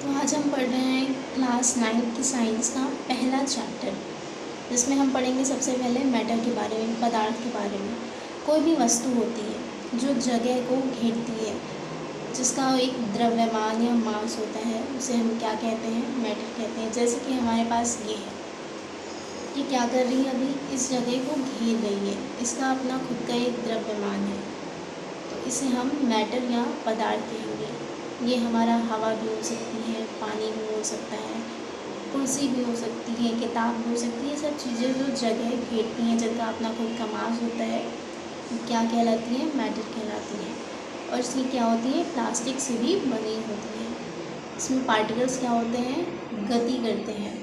तो आज हम पढ़ रहे हैं क्लास 9 की साइंस का पहला चैप्टर, जिसमें हम पढ़ेंगे सबसे पहले मैटर के बारे में, पदार्थ के बारे में। कोई भी वस्तु होती है जो जगह को घेरती है, जिसका एक द्रव्यमान या मास होता है, उसे हम क्या कहते हैं? मैटर कहते हैं। जैसे कि हमारे पास ये है, ये क्या कर रही है? अभी इस जगह को घेर रही है, इसका अपना खुद का एक द्रव्यमान है, तो इसे हम मैटर या पदार्थ कहेंगे। ये हमारा हवा भी हो सकती है, पानी भी हो सकता है, कुर्सी भी हो सकती है, किताब भी हो सकती है। सब चीज़ें जो जगह घेरती हैं, जिनका अपना खुद का मास होता है, क्या कहलाती हैं? मैटर कहलाती हैं। और इसकी क्या होती है? प्लास्टिक से भी बनी होती है। इसमें पार्टिकल्स क्या होते हैं? गति करते हैं।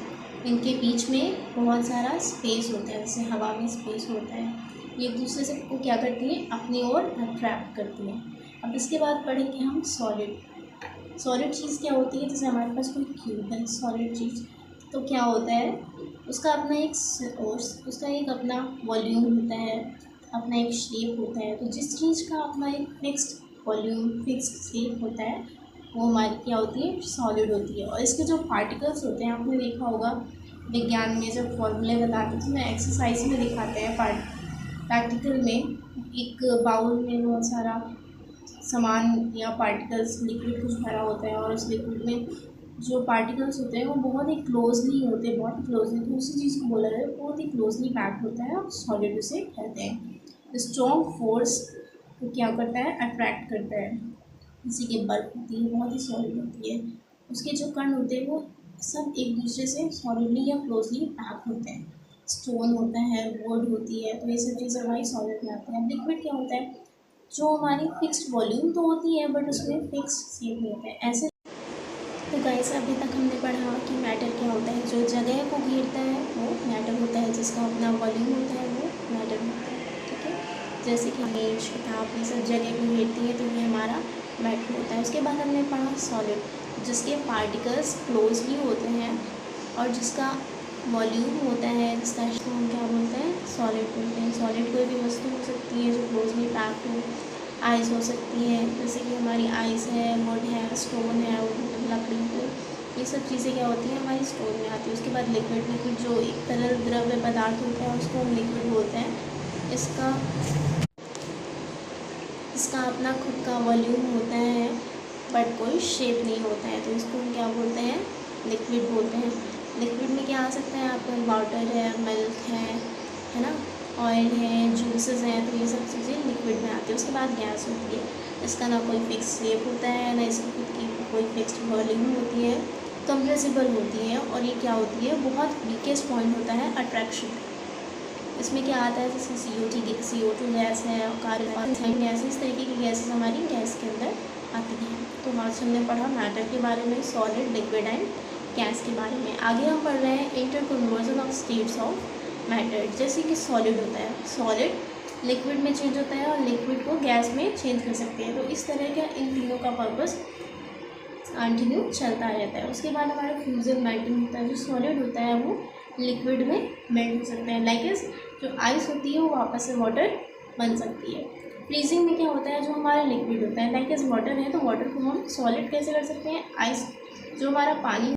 इनके बीच में बहुत सारा स्पेस होता है, जैसे हवा में स्पेस होता है। ये एक दूसरे से को क्या करती हैं? अपनी ओर अट्रैक्ट करती हैं। अब इसके बाद पढ़ेंगे हम सॉलिड। सॉलिड चीज़ क्या होती है? जैसे हमारे पास कोई क्यूब है, सॉलिड चीज़, तो क्या होता है? उसका अपना एक उसका एक अपना वॉल्यूम होता है, अपना एक शेप होता है। तो जिस चीज़ का अपना एक फिक्स्ड वॉल्यूम, फिक्स्ड शेप होता है, वो हमारी क्या होती है? सॉलिड होती है। और इसके जो पार्टिकल्स होते हैं, आपने देखा होगा विज्ञान में जब फॉर्मूले बताते हैं, तो मैं एक्सरसाइज में दिखाते हैं, प्रैक्टिकल में एक बाउल में बहुत सारा सामान या पार्टिकल्स, लिक्विड कुछ भरा होता है, और उस लिक्विड में जो पार्टिकल्स होते हैं वो बहुत ही क्लोजली होते हैं, बहुत ही क्लोजली, तो उसी चीज़ को बोला जाए बहुत ही क्लोजली पैक्ड होता है, और सॉलिड उसे कहते हैं। स्ट्रॉन्ग फोर्स को क्या करता है? अट्रैक्ट करता है। जैसे कि बर्फ होती है, बहुत ही सॉलिड होती है, उसके जो कण होते हैं वो सब एक दूसरे से सॉलिडली या क्लोजली पैक होते हैं। स्टोन होता है, वुड होती है, तो ये सब चीज़ें हमारी सॉलिड में आती हैं। लिक्विड क्या होता है? जो हमारी फिक्स्ड वॉल्यूम तो होती है, बट उसमें फिक्स्ड शेप नहीं होता है। ऐसे तो गाइस, अभी तक हमने पढ़ा कि मैटर क्या होता है। जो जगह को घेरता है वो मैटर होता है, जिसका अपना वॉल्यूम होता है वो मैटर होता है। ठीक है, जैसे कि मेज, किताब, ये सब जगह को घेरती है, तो ये हमारा मैटर होता है। उसके बाद हमने पढ़ा सॉलिड, जिसके पार्टिकल्स क्लोजली होते हैं और जिसका वॉल्यूम होता है, जिसका हम क्या बोलते हैं? सॉलिड बोलते हैं। सॉलिड कोई भी वस्तु हो सकती है जो क्लोजली पैक्ड हो। आइस हो सकती है, जैसे कि हमारी आइस है, वुड है, स्टोन है, लकड़ी, तो ये सब चीज़ें क्या होती हैं? हमारी स्टोन में आती है। उसके बाद लिक्विड जो एक तरल द्रव्य पदार्थ होता है, उसको हम लिक्विड बोलते हैं। इसका अपना खुद का वॉल्यूम होता है, बट कोई शेप नहीं होता है, तो इसको हम क्या बोलते हैं? लिक्विड बोलते हैं। लिक्विड में क्या आ सकता है? आपका वाटर है, मिल्क है ना, ऑयल है, जूसेस हैं, तो ये सब चीज़ें लिक्विड में आती है। उसके बाद गैस होती है, इसका ना कोई फिक्स शेप होता है, ना इसकी खुद की कोई फिक्स्ड वॉल्यूम होती है, कंप्रेसिबल होती है, और ये क्या होती है? बहुत वीकेस्ट पॉइंट होता है अट्रैक्शन। इसमें क्या आता है? जैसे CO2 गैस है, कार्बन गैस, इस तरीके की गैसेस हमारी गैस के अंदर आती हैं। तो आज हमने पढ़ा मैटर के बारे में, सॉलिड, लिक्विड एंड गैस के बारे में। आगे हम पढ़ रहे हैं inter conversion of states of matter. जैसे कि सॉलिड होता है, सॉलिड लिक्विड में चेंज होता है, और लिक्विड को गैस में चेंज कर सकते हैं। तो इस तरह का इन तीनों का पर्पस कंटिन्यू चलता रहता है। उसके बाद हमारा फ्यूजन मेल्टिंग होता है। जो सॉलिड होता है वो लिक्विड में मेल्ट हो सकता है, लाइक जो आइस होती है वो वापस से वाटर बन सकती है। फ्रीजिंग में क्या होता है? जो हमारा लिक्विड होता है, लाइक वाटर है, तो वाटर को हम सॉलिड कैसे कर सकते हैं? आइस, जो हमारा पानी